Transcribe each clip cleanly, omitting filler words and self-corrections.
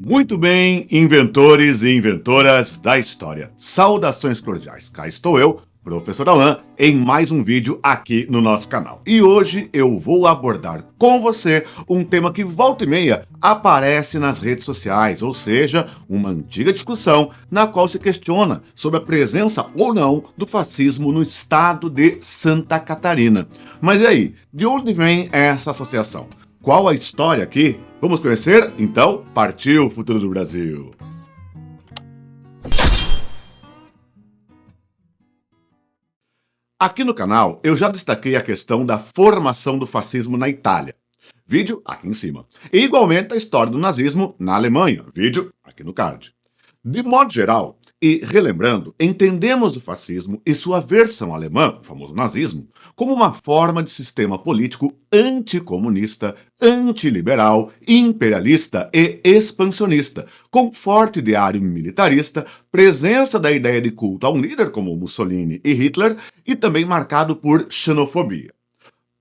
Muito bem, inventores e inventoras da história. Saudações cordiais. Cá estou eu, Professor Alan, em mais um vídeo aqui no nosso canal. E hoje eu vou abordar com você um tema que volta e meia aparece nas redes sociais, ou seja, uma antiga discussão na qual se questiona sobre a presença ou não do fascismo no estado de Santa Catarina. Mas e aí, de onde vem essa associação? Qual a história aqui? Vamos conhecer? Então, partiu o futuro do Brasil! Aqui no canal, eu já destaquei a questão da formação do fascismo na Itália. Vídeo aqui em cima. E igualmente a história do nazismo na Alemanha. Vídeo aqui no card. De modo geral, e relembrando, entendemos o fascismo e sua versão alemã, o famoso nazismo, como uma forma de sistema político anticomunista, antiliberal, imperialista e expansionista, com forte ideário militarista, presença da ideia de culto a um líder como Mussolini e Hitler e também marcado por xenofobia.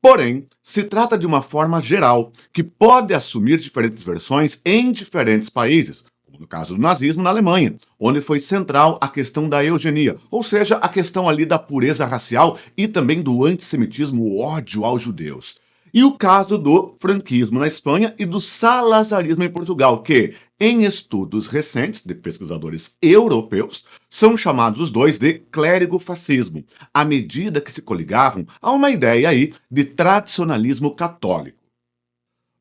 Porém, se trata de uma forma geral, que pode assumir diferentes versões em diferentes países, como no caso do nazismo na Alemanha, onde foi central a questão da eugenia, ou seja, a questão ali da pureza racial e também do antissemitismo, o ódio aos judeus. E o caso do franquismo na Espanha e do salazarismo em Portugal, que, em estudos recentes de pesquisadores europeus, são chamados os dois de clérigo-fascismo, à medida que se coligavam a uma ideia aí de tradicionalismo católico.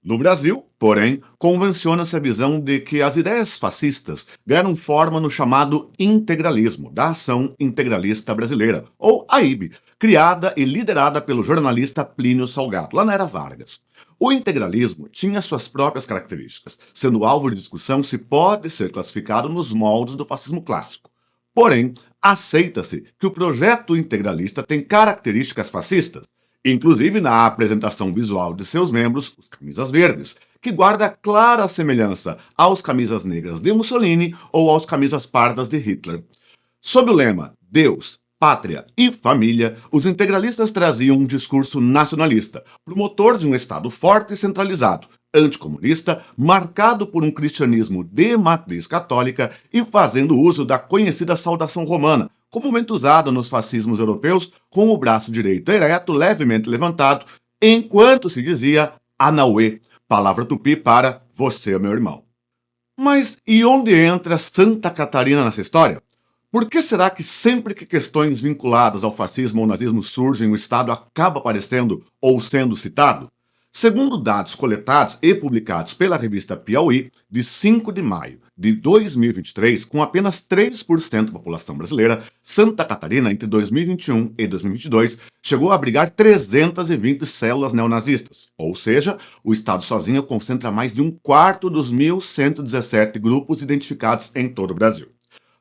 No Brasil, porém, convenciona-se a visão de que as ideias fascistas deram forma no chamado integralismo, da Ação Integralista Brasileira, ou AIB, criada e liderada pelo jornalista Plínio Salgado, lá na Era Vargas. O integralismo tinha suas próprias características, sendo alvo de discussão se pode ser classificado nos moldes do fascismo clássico. Porém, aceita-se que o projeto integralista tem características fascistas, inclusive na apresentação visual de seus membros, os camisas verdes, que guarda clara semelhança aos camisas negras de Mussolini ou aos camisas pardas de Hitler. Sob o lema Deus, Pátria e Família, os integralistas traziam um discurso nacionalista, promotor de um Estado forte e centralizado, anticomunista, marcado por um cristianismo de matriz católica e fazendo uso da conhecida saudação romana, comumente usada nos fascismos europeus, com o braço direito ereto, levemente levantado, enquanto se dizia Anauê, palavra tupi para você é meu irmão. Mas e onde entra Santa Catarina nessa história? Por que será que sempre que questões vinculadas ao fascismo ou nazismo surgem, o Estado acaba aparecendo ou sendo citado? Segundo dados coletados e publicados pela revista Piauí, de 5 de maio de 2023, com apenas 3% da população brasileira, Santa Catarina, entre 2021 e 2022, chegou a abrigar 320 células neonazistas, ou seja, o Estado sozinho concentra mais de um quarto dos 1.117 grupos identificados em todo o Brasil.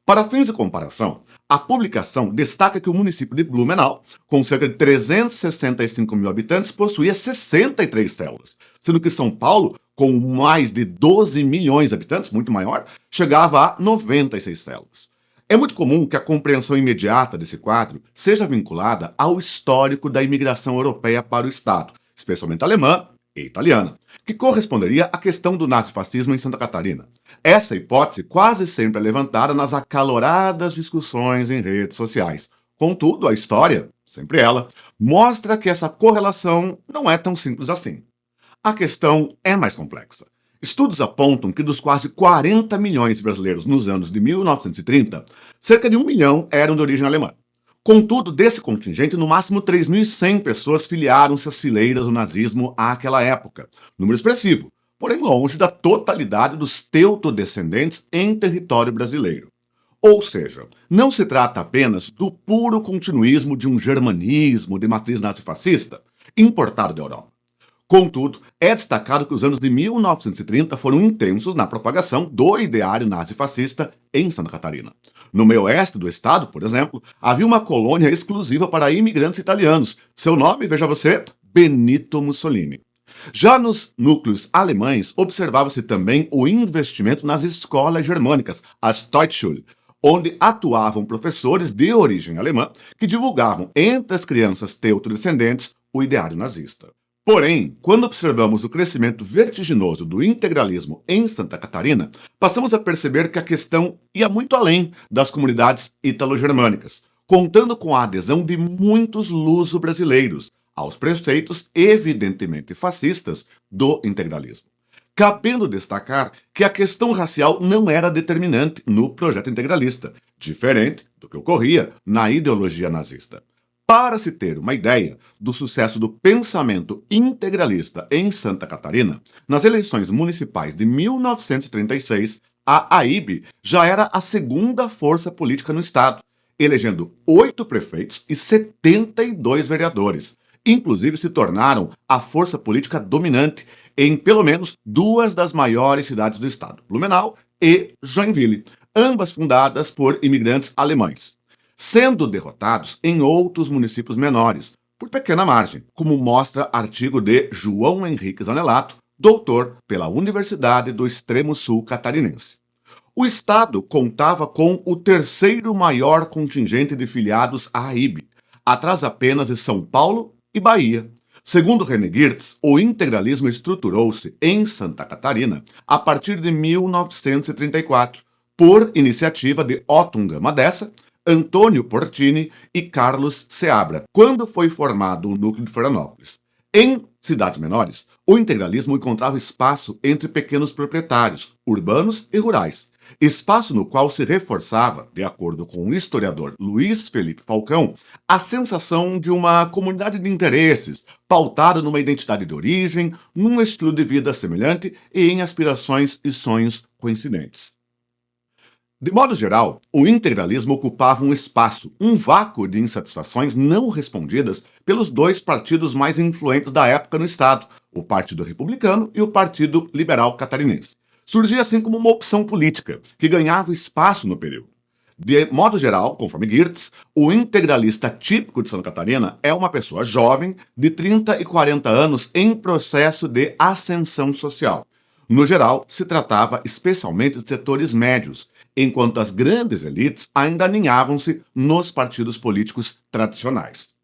Para fins de comparação, a publicação destaca que o município de Blumenau, com cerca de 365 mil habitantes, possuía 63 células, sendo que São Paulo, com mais de 12 milhões de habitantes, muito maior, chegava a 96 células. É muito comum que a compreensão imediata desse quadro seja vinculada ao histórico da imigração europeia para o Estado, especialmente alemã e italiana, que corresponderia à questão do nazifascismo em Santa Catarina. Essa hipótese quase sempre é levantada nas acaloradas discussões em redes sociais. Contudo, a história, sempre ela, mostra que essa correlação não é tão simples assim. A questão é mais complexa. Estudos apontam que dos quase 40 milhões de brasileiros nos anos de 1930, cerca de 1 milhão eram de origem alemã. Contudo, desse contingente, no máximo 3.100 pessoas filiaram-se às fileiras do nazismo àquela época. Número expressivo, porém longe da totalidade dos teutodescendentes em território brasileiro. Ou seja, não se trata apenas do puro continuismo de um germanismo de matriz nazifascista, importado da Europa. Contudo, é destacado que os anos de 1930 foram intensos na propagação do ideário nazifascista em Santa Catarina. No meio oeste do estado, por exemplo, havia uma colônia exclusiva para imigrantes italianos. Seu nome, veja você, Benito Mussolini. Já nos núcleos alemães, observava-se também o investimento nas escolas germânicas, as Deutschschule, onde atuavam professores de origem alemã que divulgavam entre as crianças teutodescendentes o ideário nazista. Porém, quando observamos o crescimento vertiginoso do integralismo em Santa Catarina, passamos a perceber que a questão ia muito além das comunidades ítalo-germânicas, contando com a adesão de muitos luso-brasileiros aos preceitos evidentemente fascistas do integralismo. Cabendo destacar que a questão racial não era determinante no projeto integralista, diferente do que ocorria na ideologia nazista. Para se ter uma ideia do sucesso do pensamento integralista em Santa Catarina, nas eleições municipais de 1936, a AIB já era a segunda força política no estado, elegendo 8 prefeitos e 72 vereadores. Inclusive se tornaram a força política dominante em pelo menos 2 das maiores cidades do estado, Blumenau e Joinville, ambas fundadas por imigrantes alemães, sendo derrotados em outros municípios menores, por pequena margem, como mostra artigo de João Henrique Zanelato, doutor pela Universidade do Extremo Sul Catarinense. O estado contava com o terceiro maior contingente de filiados à AIB, atrás apenas de São Paulo e Bahia. Segundo René Girtz, o integralismo estruturou-se em Santa Catarina a partir de 1934, por iniciativa de Otton Gama Dessa, Antônio Portini e Carlos Seabra, quando foi formado o núcleo de Florianópolis. Em cidades menores, o integralismo encontrava espaço entre pequenos proprietários, urbanos e rurais, espaço no qual se reforçava, de acordo com o historiador Luiz Felipe Falcão, a sensação de uma comunidade de interesses, pautada numa identidade de origem, num estilo de vida semelhante e em aspirações e sonhos coincidentes. De modo geral, o integralismo ocupava um espaço, um vácuo de insatisfações não respondidas pelos 2 partidos mais influentes da época no estado, o Partido Republicano e o Partido Liberal Catarinense. Surgia assim como uma opção política, que ganhava espaço no período. De modo geral, conforme Girtz, o integralista típico de Santa Catarina é uma pessoa jovem, de 30 e 40 anos, em processo de ascensão social. No geral, se tratava especialmente de setores médios, enquanto as grandes elites ainda aninhavam-se nos partidos políticos tradicionais.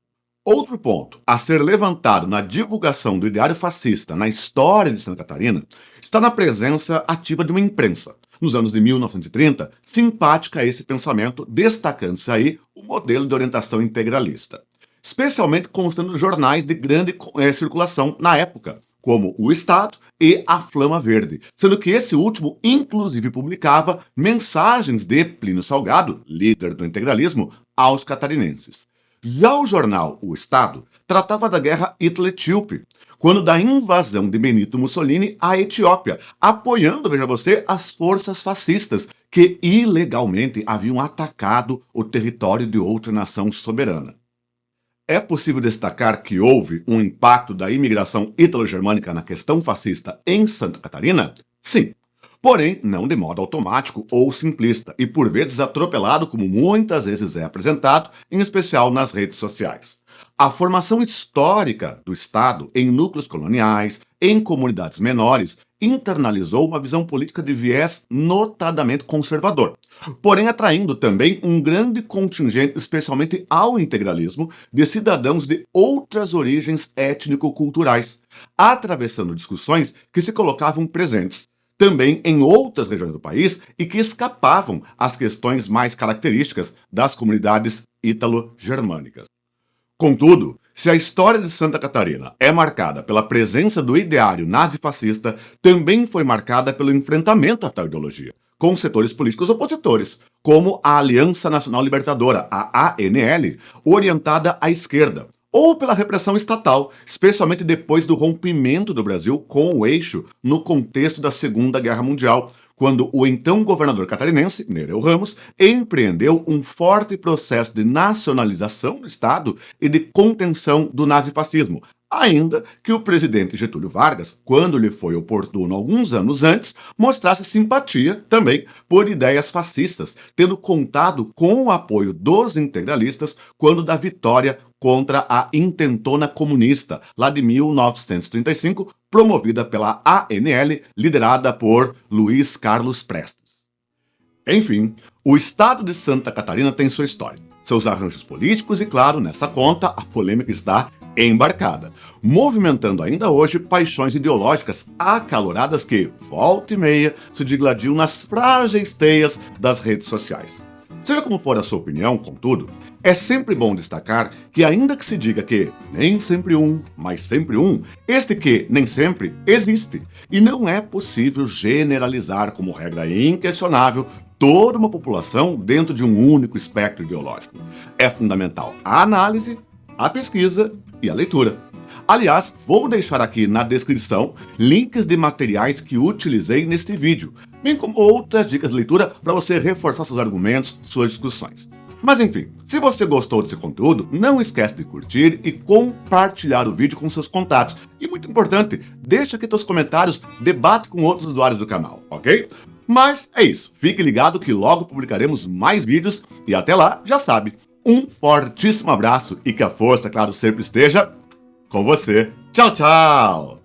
Outro ponto a ser levantado na divulgação do ideário fascista na história de Santa Catarina está na presença ativa de uma imprensa, nos anos de 1930, simpática a esse pensamento, destacando-se aí o modelo de orientação integralista, especialmente constando de jornais de grande circulação na época, como o Estado e a Flama Verde, sendo que esse último inclusive publicava mensagens de Plínio Salgado, líder do integralismo, aos catarinenses. Já o jornal O Estado tratava da guerra ítalo-etíope, quando da invasão de Benito Mussolini à Etiópia, apoiando, veja você, as forças fascistas que ilegalmente haviam atacado o território de outra nação soberana. É possível destacar que houve um impacto da imigração ítalo-germânica na questão fascista em Santa Catarina? Sim, porém não de modo automático ou simplista e por vezes atropelado, como muitas vezes é apresentado, em especial nas redes sociais. A formação histórica do Estado em núcleos coloniais, em comunidades menores, internalizou uma visão política de viés notadamente conservador, porém atraindo também um grande contingente, especialmente ao integralismo, de cidadãos de outras origens étnico-culturais, atravessando discussões que se colocavam presentes também em outras regiões do país e que escapavam às questões mais características das comunidades ítalo-germânicas. Contudo, se a história de Santa Catarina é marcada pela presença do ideário nazifascista, também foi marcada pelo enfrentamento a tal ideologia, com setores políticos opositores, como a Aliança Nacional Libertadora, a ANL, orientada à esquerda, ou pela repressão estatal, especialmente depois do rompimento do Brasil com o eixo no contexto da Segunda Guerra Mundial, quando o então governador catarinense, Nereu Ramos, empreendeu um forte processo de nacionalização do Estado e de contenção do nazifascismo, ainda que o presidente Getúlio Vargas, quando lhe foi oportuno alguns anos antes, mostrasse simpatia também por ideias fascistas, tendo contado com o apoio dos integralistas quando da vitória contra a intentona comunista, lá de 1935, promovida pela ANL, liderada por Luiz Carlos Prestes. Enfim, o estado de Santa Catarina tem sua história, seus arranjos políticos e, claro, nessa conta, a polêmica está embarcada, movimentando ainda hoje paixões ideológicas acaloradas que, volta e meia, se digladiam nas frágeis teias das redes sociais. Seja como for a sua opinião, contudo, é sempre bom destacar que, ainda que se diga que nem sempre um, mas sempre um, este que nem sempre existe, e não é possível generalizar como regra inquestionável toda uma população dentro de um único espectro ideológico. É fundamental a análise, a pesquisa e a leitura. Aliás, vou deixar aqui na descrição links de materiais que utilizei neste vídeo, bem como outras dicas de leitura para você reforçar seus argumentos, suas discussões. Mas enfim, se você gostou desse conteúdo, não esquece de curtir e compartilhar o vídeo com seus contatos. E muito importante, deixa aqui seus comentários, debate com outros usuários do canal, ok? Mas é isso, fique ligado que logo publicaremos mais vídeos e até lá, já sabe, um fortíssimo abraço e que a força, claro, sempre esteja com você. Tchau, tchau!